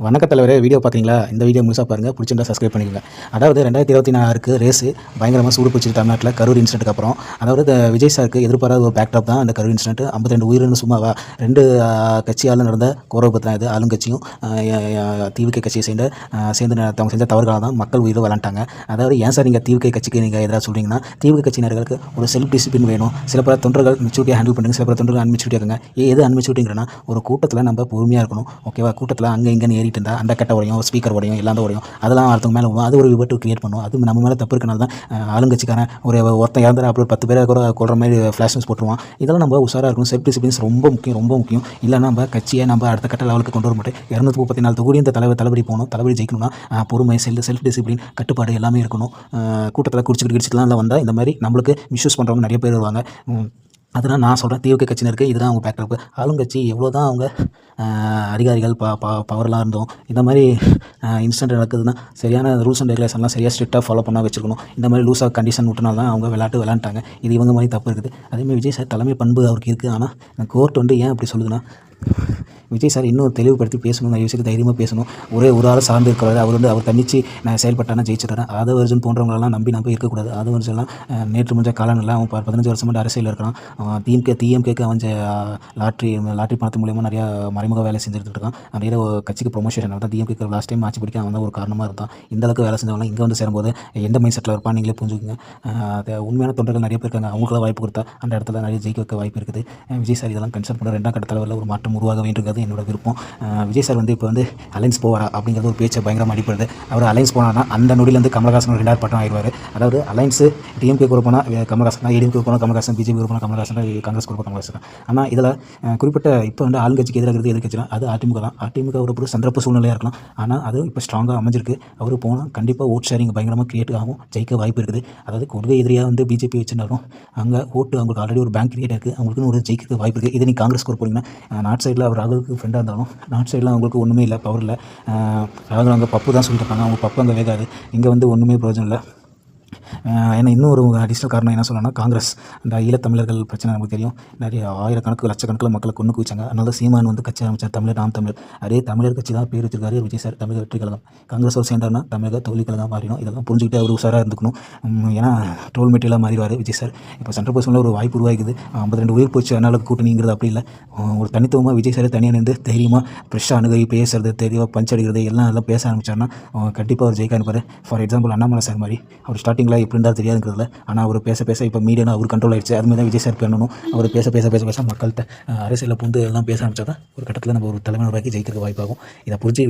வணக்க தலைவரே, வீடியோ பார்க்குறீங்களா? இந்த வீடியோ முழுசாக பாருங்கள். பிடிச்சிருந்தா சப்ஸ்கிரைப் பண்ணிக்கோங்க. அதாவது 2026 ரேஸு பயங்கரமாக சூடு பிடிச்சிருக்கு தமிழ்நாட்டில் கரூர் இன்சிடென்ட்டுக்கு அப்புறம். அதாவது விஜய் சாருக்கு எதிர்பாராத ஒரு பேக்டாப் தான் அந்த கரூர் இன்சிடென்ட். 52 உயிரிழந்து சும்மாவா? 2 கட்சியால் நடந்த கோரவு தான் இது. ஆளுங்கட்சியும் திமுக கட்சியை சேர்ந்து அவங்க செஞ்ச தவறுகளாக தான் மக்கள் உயிரை விளாண்டாங்க. அதாவது ஏன் சார் நீங்கள் திமுக கட்சிக்கு நீங்கள் எதிராக சொல்கிறீங்கன்னா, திமுக கட்சியினர்களுக்கு ஒரு செல்ஃப் டிசிப்ளின் வேணும். சில பல தொண்டர்கள் மெச்சூரிட்டியாக ஹேண்டில் பண்ணுங்க, சில பல தொண்டர்கள் அன்மெச்சூரிட்டியாக இருக்காங்க. எது அன்மெச்சூரிட்டிங்கிறனா, ஒரு கூட்டத்தில் நம்ம பொறுமையாக இருக்கணும். ஓகேவா? கூட்டத்தில் அங்கே இங்கேன்னு ஏறிட்டு இருந்தால் அந்த கட்டை உடையும், ஸ்பீக்கர் உடையும், எல்லாம் உடையும். அதெல்லாம் அடுத்தவங்க மேலே விழும். அது ஒரு விபத்து கிரியேட் பண்ணும். அது நம்ம மேலே தப்பு இருக்கனால தான் ஆளுங்கட்சிக்காரன் ஒருத்தன் இறந்துற அப்புறம் 10 பேரை கூட கொள்கிற மாதிரி ஃப்ளாஷ் நியூஸ் போட்டுருவான். இதெல்லாம் நம்ம உஷாராக இருக்கணும். செல்ஃப் டிசிப்ளின்ஸ் ரொம்ப முக்கியம். இல்லைன்னா நம்ம கட்சியை நம்ம அடுத்த கட்ட லெவலுக்கு கொண்டு வர மாட்டோம். 234 தொகுதி இந்த தளபதி போகணும். தளபதி ஜெயிக்கணும்னா பொறுமை, செல்ஃப் டிசிப்ளின், கட்டுப்பாடு எல்லாமே இருக்கணும். கூட்டத்தில் குடிச்சிட்டுலாம் வந்தால் இந்த மாதிரி நம்மளுக்கு மிஸ்யூஸ் பண்ணுறவங்க நிறைய பேர் வருவாங்க. அதனால் நான் சொல்கிறேன், திமுக கட்சியினருக்கு இதுதான் அவங்க பேக்கப். ஆளுங்கட்சி எவ்வளோ தான் அவங்க அதிகாரிகள் பவர்லாம் இருந்தோம், இந்த மாதிரி இன்சிடென்ட் நடக்குதுன்னா சரியான ரூல்ஸ் அண்ட் ரெகுலேஷன்லாம் சரியாக ஸ்ட்ரிக்டாக ஃபாலோ பண்ண வச்சுருக்கணும். இந்த மாதிரி லூஸாக கண்டிஷன் விட்டுனால தான் அவங்க விளாண்டாங்க. இது இவங்க மாதிரி தப்பு இருக்குது. அதேமாதிரி விஜய் சார் தலைமை பண்பு அவருக்கு இருக்குது. ஆனால் கோர்ட் ஏன் அப்படி சொல்லுதுன்னா, விஜய் சார் இன்னும் தெளிவுபடுத்தி பேசணும். நான் யோசிக்க தைரியமாக பேசணும். ஒரு ஆள் சார்ந்து இருக்கிறாரு. அவர் தன்னிச்சு நான் செயல்பட்டானா ஜெயிச்சிடுறேன். ஆதவர்ஜன் போன்றவங்களெல்லாம் நம்பி இருக்கக்கூடாது. ஆதவர்ஜன்லாம் நேற்று முடிஞ்ச காலங்களில் அவன் 15 வருஷமாக அரசியல் இருக்கிறான். டிஎம்கேக்கு அவன் லாட்ரி பணத்து மூலியமாக நிறையா மறைமுக வேலை செஞ்சுட்டு இருக்கான். நிறைய கட்சிக்கு ப்ரொமோஷன் தான். டிஎம்கேக்கு லாஸ்ட் டைம் ஆட்சி பிடிக்க அவன் தான் ஒரு காரணமாக இருந்தான். இந்த அளவுக்கு வேலை செஞ்சவங்களாம் இங்கே வந்து சேரும்போது எந்த மைண்ட் செட்டில் இருப்பான் நீங்களே புரிஞ்சுக்கோங்க. உண்மையான தொண்டர்கள் நிறைய பேர் இருக்காங்க. அவங்களுக்குலாம் வாய்ப்பு கொடுத்தா அந்த இடத்துல நிறைய ஜெயிக்க வைக்க வாய்ப்பு இருக்குது. விஜய் சார் இதெல்லாம் கன்சல்ட் பண்ணுற 2ஆம் கட்ட தலைவரில் ஒரு மாற்றம் உருவாக வேண்டியிருக்கிறது என்னோட விருப்பம். விஜய் சார் இப்போ அலைன்ஸ் போவாரா அப்படிங்கிறது ஒரு பேச்சை பயங்கரமாக அடிப்படுது. அவர் அலைன்ஸ் போனார்னா அந்த நொடியிலேருந்து கமலஹாசன் 2வது பட்டம் ஆயிடுவார். அதாவது அலைன்ஸு டிஎம்கே கூட போனால் கமலஹாசன், ஏடிஎம்கே போனால் கமலஹாசன், பிஜேபி கூட போனால் கமலஹாசன், காங்கிரஸ் கூட கமலஹாசன். ஆனால் இதில் குறிப்பிட்ட இப்போ ஆளுங்கட்சிக்கு எதிராக இருக்கிறது எதிர்கட்சினா அது அதிமுக தான். அதிமுக ஒரு சந்தர்ப்ப சூழ்நிலையாக இருக்கலாம். ஆனால் அது இப்போ ஸ்ட்ராங்காக அமைஞ்சிருக்கு. அவர் போனால் கண்டிப்பாக ஓட் ஷேரிங் பயங்கரமாக கிரியேட் ஆகும், ஜெயிக்க வாய்ப்பு இருக்குது. அதாவது கொள்கை எதிரியாக பிஜேபி வச்சுருந்தாலும் அங்கே ஓட்டு அவங்களுக்கு ஆல்ரெடி ஒரு பேங்க் கிரியேட் இருக்குது. அவங்களுக்குன்னு ஒரு ஜெயிக்க வாய்ப்பு இருக்குது. இது நீங்கள் காங்கிரஸ் கூட போனீங்கன்னா, நார்த் சைடில் அவர் ராகுலுக்கு ஃப்ரெண்டாக இருந்தாலும் நார்த் சைடில் அவங்களுக்கு ஒன்றுமே இல்லை, பவர் இல்லை. ராகுல் அங்கே பப்பு தான் சொல்லிட்டு இருக்காங்க. அவங்க பப்பு அங்கே வேகாது. இங்கே ஒன்றுமே பிரயோஜனம் இல்லை. ஏன்னா இன்னும் ஒரு அடிஷ்னல் காரணம் என்ன சொல்லணும்னா, காங்கிரஸ் அந்த ஈழத்தமிழர்கள் பிரச்சனை நமக்கு தெரியும். நிறைய ஆயிரக்கணக்கு லட்சக்கணக்கில் மக்களை கொண்டு குவிச்சாங்க. அதனால சீமான் கட்சி ஆரம்பித்தார், தமிழர் நாம் தமிழர். அதே தமிழர் கட்சி தான் பேர் வச்சிருக்காரு விஜய் சார், தமிழக வெற்றி கழகம். காங்கிரஸோடு சேர்ந்தார்னா தமிழக தோல்வி கழகம் மாறிடும். இதெல்லாம் புரிஞ்சுக்கிட்டு அவர் உஷாராக இருந்துக்கணும். ஏன்னா ட்ரோல் மெட்டீரியலாக மாறிடுவார் விஜய் சார். இப்போ சென்ட்ரல் பொசிஷனில் ஒரு வாய்ப்பு உருவாக்குது. 52 உயிர் போச்சு, அதனால கூட்டணிங்கிறது அப்படி இல்லை. ஒரு தனித்துவமாக விஜய் சார் தனியாக நின்று தைரியமாக ஃப்ரெஷ்ஷாக அணுகி பேசுறது, தெளிவாக பஞ்ச் அடிக்கிறது எல்லாம் பேச ஆரம்பிச்சார்னா கண்டிப்பாக அவர் ஜெயிக்க அனுப்பார். ஃபார் எக்ஸாம்பிள் அண்ணாமலை சார் மாதிரி. அவர் ஸ்டார்டிங்கில் எப்படி இருந்தால் தெரியாதுங்கிறதுல, ஆனால் அவர் பேச இப்போ மீடியா அவர் கண்ட்ரோல் ஆகிடுச்சு. அதுமாதிரி தான் விஜய் சார் பண்ணணும். அவர் பேச மக்கள்கிட்ட அரசியலில் பூந்து எல்லாம் பேச ஆரம்பிச்சா தான் ஒரு கட்டத்தில் நம்ம ஒரு தலைமை உருவாக்கி ஜெயிக்கிறதுக்கு வாய்ப்பாகும். இதை புரிஞ்சு